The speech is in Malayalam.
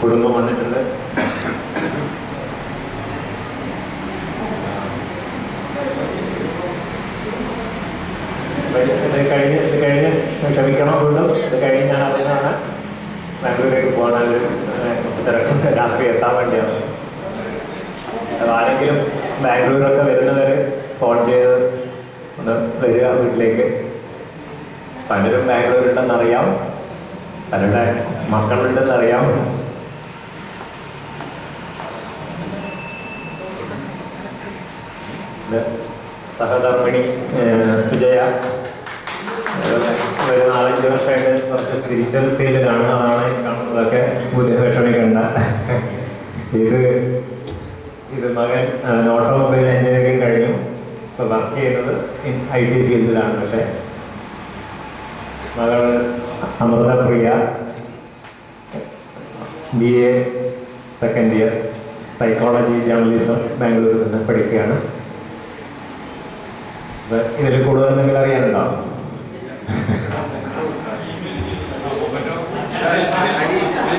കുടുംബം വന്നിട്ടുണ്ട്. ഇത് കഴിഞ്ഞ് ക്ഷമിക്കണം, വീണ്ടും ഇത് കഴിഞ്ഞ് ഞാൻ അറിയുന്നതാണ് ബാംഗ്ലൂരിലേക്ക് പോകാനൊരു തിരക്കും രാത്രി എത്താൻ വേണ്ടിയാണ്. ആരെങ്കിലും ബാംഗ്ലൂരൊക്കെ വരുന്നവർ ഫോൺ ചെയ്ത് ഒന്ന് വരിക വീട്ടിലേക്ക്. പലരും ബാംഗ്ലൂരുണ്ടെന്നറിയാം, പലരുടെ മക്കളുണ്ടെന്നറിയാം. സഹധർമ്മിണി സുജയ ഒരു 4-5 വർഷമായിട്ട് കുറച്ച് സ്പിരിച്വൽ ഫീൽഡിലാണ്. അതാണ് കാണുന്നതൊക്കെ പുതിയ വിഷമിക്കണ്ട. ഇത് മകൻ ഓട്ടോമൊബൈൽ എഞ്ചിനീയറിംഗ് കഴിഞ്ഞു, ഇപ്പോൾ വർക്ക് ചെയ്യുന്നത് IT ഫീൽഡിലാണ്. പക്ഷേ മകൾ Amruthapriya BA second year psychology journalism ബാംഗ്ലൂരിൽ നിന്ന് പഠിക്കുകയാണ്. ഇതിൽ കൂടുതൽ എന്തെങ്കിലും അറിയാനുണ്ടോ?